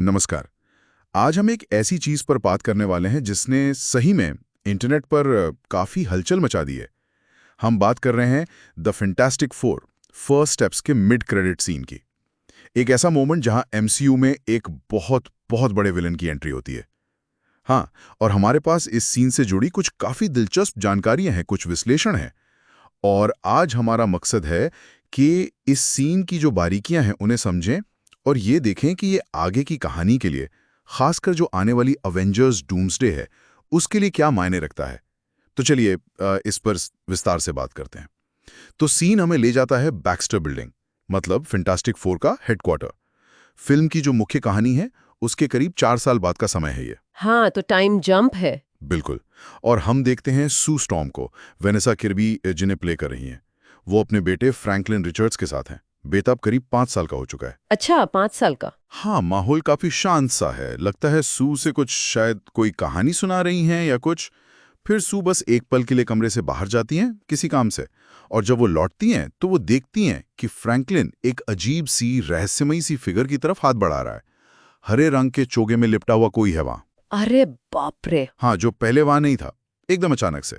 नमस्कार। आज हम एक ऐसी चीज पर बात करने वाले हैं जिसने सही में इंटरनेट पर काफी हलचल मचा दी है। हम बात कर रहे हैं the fantastic four first steps के मिड क्रेडिट सीन की। एक ऐसा मोमेंट जहां एमसीयू में एक बहुत बहुत बड़े विलन की एंट्री होती है। हाँ, और हमारे पास इस सीन से जुड़ी कुछ काफी दिलचस्प जानकारियां हैं, कुछ विश्लेषण है। और आज हमारा मकसद है कि इस सीन की जो बारीकियां हैं उन्हें समझें और ये देखें कि ये आगे की कहानी के लिए, खासकर जो आने वाली अवेंजर्स डूम्सडे है, उसके लिए क्या मायने रखता है। तो चलिए इस पर विस्तार से बात करते हैं। तो सीन हमें ले जाता है बैक्स्टर बिल्डिंग, मतलब फैंटास्टिक फोर का हेडक्वार्टर। फिल्म की जो मुख्य कहानी है उसके करीब 4 साल बाद का समय है ये। हाँ, तो टाइम जंप है। बिल्कुल। और हम देखते हैं सू स्टॉर्म को, वेनेसा किर्बी जिन्हें प्ले कर रही हैं। वो अपने बेटे फ्रैंकलिन रिचर्ड्स के साथ हैं। बेटा अब करीब 5 साल का हो चुका है। अच्छा, 5 साल का। हाँ, माहौल काफी शांत सा है। लगता है सू से कुछ शायद कोई कहानी सुना रही हैं या कुछ। फिर सू बस एक पल के लिए कमरे से बाहर जाती हैं किसी काम से, और जब वो लौटती हैं तो वो देखती हैं कि फ्रैंकलिन एक अजीब सी रहस्यमयी सी फिगर की तरफ हाथ बढ़ा रहा है। हरे रंग के चोगे में लिपटा हुआ कोई है वहां। अरे बाप रे। हाँ, जो पहले वहां नहीं था, एकदम अचानक से।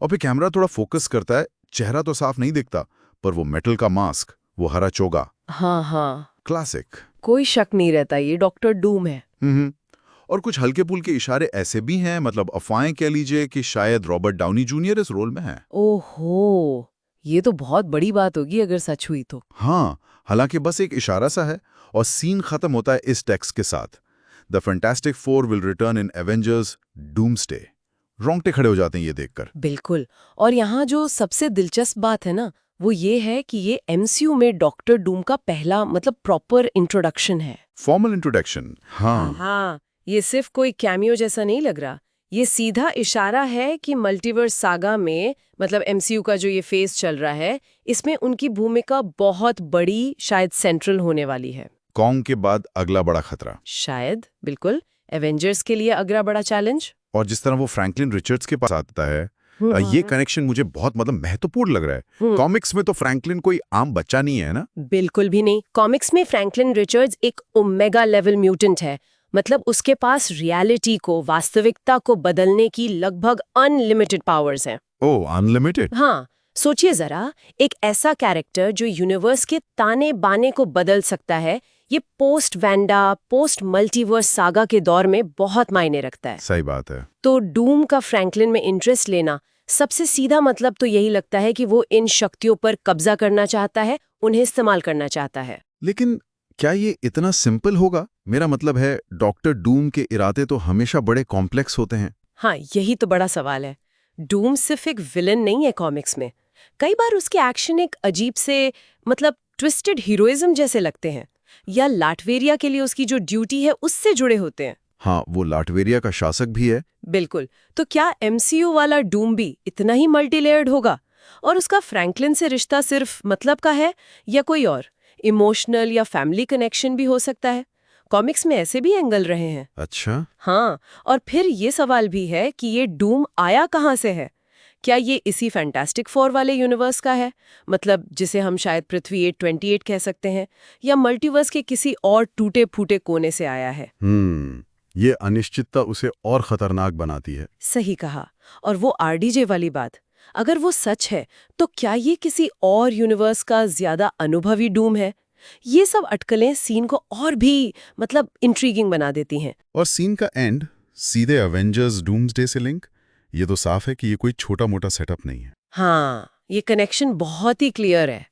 और फिर कैमरा थोड़ा फोकस करता है, चेहरा तो साफ नहीं दिखता, पर वो मेटल का मास्क, वो हरा चोगा, हाँ हाँ, क्लासिक। कोई शक नहीं रहता, ये डॉक्टर डूम है। हम्म। और कुछ हल्के पुल्के इशारे ऐसे भी हैं, मतलब अफवाहें कह लीजिए कि शायद रॉबर्ट डाउनी जूनियर इस रोल में है। ओहो, ये तो बहुत बड़ी बात होगी अगर सच हुई तो। हाँ, हालांकि बस एक इशारा सा है। और सीन खत्म होता है इस टेक्स्ट के साथ, the fantastic four will return in Avengers doomsday. रोंगटे खड़े हो जाते हैं ये देखकर। बिल्कुल। और यहाँ जो सबसे दिलचस्प बात है ना, वो ये है कि ये एमसीयू में डॉक्टर डूम का पहला मतलब प्रॉपर इंट्रोडक्शन है। Formal introduction. हाँ। हाँ, ये सिर्फ कोई कैमियो जैसा नहीं लग रहा। ये सीधा इशारा है कि मल्टीवर्स सागा में, मतलब एमसीयू का जो ये फेज चल रहा है, इसमें उनकी भूमिका बहुत बड़ी, शायद सेंट्रल होने वाली है। कॉन्ग के बाद अगला बड़ा खतरा। शायद, बिल्कुल, एवेंजर्स के लिए अगला बड़ा चैलेंज। और जिस तरह वो फ्रैंकलिन रिचर्ड्स के पास आता है, ये कनेक्शन मुझे बहुत महत्वपूर्ण लग रहा है। कॉमिक्स में तो फ्रैंकलिन कोई आम बच्चा नहीं है ना। बिल्कुल भी नहीं। कॉमिक्स में फ्रैंकलिन रिचर्ड्स एक ओमेगा लेवल म्यूटेंट है। मतलब उसके पास रियलिटी को, वास्तविकता को बदलने की लगभग अनलिमिटेड पावर्स हैं। ओह, अनलिमिटेड। हाँ, सोचिए जरा, एक ऐसा कैरेक्टर जो यूनिवर्स के ताने बाने को बदल सकता है, ये post Wanda, post multiverse saga के दौर में बहुत मायने रखता है। सही बात है। तो डूम का फ्रैंकलिन में इंटरेस्ट लेना, सबसे सीधा मतलब तो यही लगता है कि वो इन शक्तियों पर कब्जा करना चाहता है, उन्हें इस्तेमाल करना चाहता है। लेकिन क्या ये इतना सिंपल होगा? मेरा मतलब है, डॉक्टर डूम के इरादे तो हमेशा बड़े कॉम्प्लेक्स होते हैं। हाँ, यही तो बड़ा सवाल है। डूम सिर्फ एक विलन नहीं है कॉमिक्स में। कई बार उसके एक्शन एक अजीब से, मतलब ट्विस्टेड हीरोइज्म जैसे लगते हैं, या लाटवेरिया के लिए उसकी जो ड्यूटी है उससे जुड़े होते हैं। हाँ, वो लाटवेरिया का शासक भी है। बिल्कुल। तो क्या एमसीयू वाला डूम भी इतना ही मल्टीलेयर्ड होगा? और उसका फ्रैंकलिन से रिश्ता सिर्फ मतलब का है, या कोई और इमोशनल या फैमिली कनेक्शन भी हो सकता है? कॉमिक्स में ऐसे भी एंगल रहे हैं। अच्छा। हाँ, और फिर ये सवाल भी है कि ये डूम आया कहाँ से है? क्या ये इसी फैंटास्टिक फोर वाले यूनिवर्स का है, मतलब जिसे हम शायद पृथ्वी 828 कह सकते हैं, या मल्टीवर्स के किसी और टूटे फूटे कोने से आया है? ये अनिश्चितता उसे और खतरनाक बनाती है। सही कहा। और वो आरडीजे वाली बात, अगर वो सच है, तो क्या ये किसी और यूनिवर्स का ज्यादा अनुभवी डूम है? ये सब अटकलें सीन को और भी, मतलब, इंट्रीगिंग बना देती हैं। और सीन का एंड सीधे अवेंजर्स डूम्सडे से लिंक, ये तो साफ है कि ये कोई छोटा मोटा सेटअप नहीं है। हाँ, ये कनेक्शन बहुत ही क्लियर है।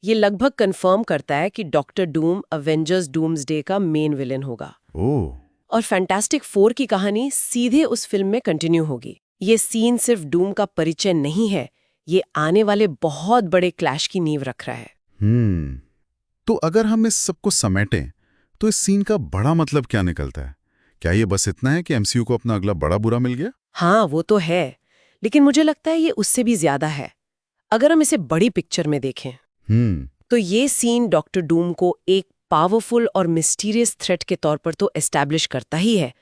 ये लगभग कंफर्म करता है कि डॉक्टर डूम अवेंजर्स डूम्सडे का मेन विलेन होगा। ओह। और फैंटास्टिक फोर की कहानी सीधे उस फिल्म में कंटिन्यू होगी। ये सीन सिर्फ डूम का परिचय नहीं है, ये आने वाले बहुत बड़े क्लैश की नींव रख रहा है। तो अगर हम इस सबको समेटें, तो इस सीन का बड़ा मतलब क्या निकलता है? क्या ये बस इतना है कि एमसीयू को अपना अगला बड़ा बुरा मिल गया? हाँ, वो तो है, लेकिन मुझे लगता है ये उससे भी ज्यादा है। अगर हम इसे बड़ी पिक्चर में देखें, तो ये सीन डॉक्टर डूम को एक पावरफुल और मिस्टीरियस थ्रेट के तौर पर तो एस्टैब्लिश करता ही है,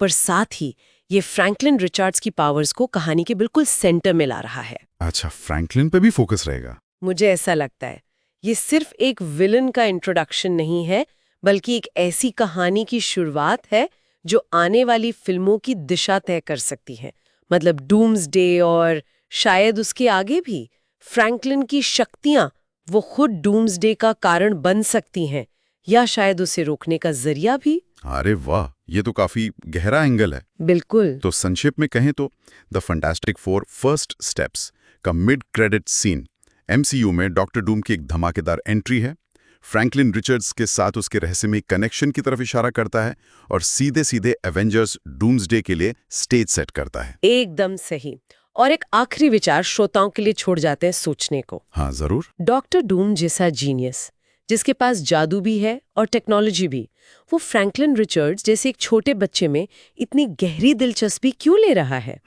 पर साथ ही ये फ्रैंकलिन रिचर्ड्स की पावर्स को कहानी के बिल्कुल सेंटर में ला रहा है। अच्छा, फ्रैंकलिन पे भी फोकस रहेगा। मुझे ऐसा लगता है ये सिर्फ एक विलन का इंट्रोडक्शन नहीं है, बल्कि एक ऐसी कहानी की शुरुआत है जो आने वाली फिल्मों की दिशा तय कर सकती है। मतलब डूम्सडे और शायद उसके आगे भी फ्रैंकलिन की शक्तियां वो खुद डूम्सडे का कारण बन सकती हैं या शायद उसे रोकने का जरिया भी। अरे वाह, ये तो काफी गहरा एंगल है। बिल्कुल। तो संक्षेप में कहें तो the fantastic four first steps का मिड क्रेडिट सीन एमसीयू में डॉक्टर डूम की एक धमाकेदार एंट्री है, फ्रैंकलिन रिचर्ड्स के साथ उसके रहस्यमय कनेक्शन की तरफ इशारा करता है और सीधे सीधे एवेंजर्स डूम्सडे के लिए स्टेज सेट करता है। एकदम सही। और एक आखिरी विचार श्रोताओं के लिए छोड़ जाते हैं सोचने को। हाँ जरूर। डॉक्टर डूम जैसा जीनियस जिसके पास जादू भी है और टेक्नोलॉजी भी, वो फ्रैंकलिन रिचर्ड्स जैसे एक छोटे बच्चे में इतनी गहरी दिलचस्पी क्यों ले रहा है?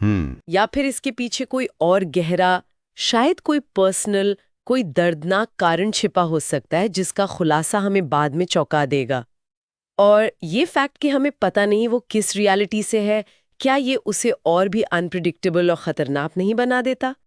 या फिर इसके पीछे कोई और गहरा, शायद कोई पर्सनल, कोई दर्दनाक कारण छिपा हो सकता है जिसका खुलासा हमें बाद में चौंका देगा। और ये फैक्ट कि हमें पता नहीं वो किस रियलिटी से है, क्या ये उसे और भी अनप्रिडिक्टेबल और खतरनाक नहीं बना देता?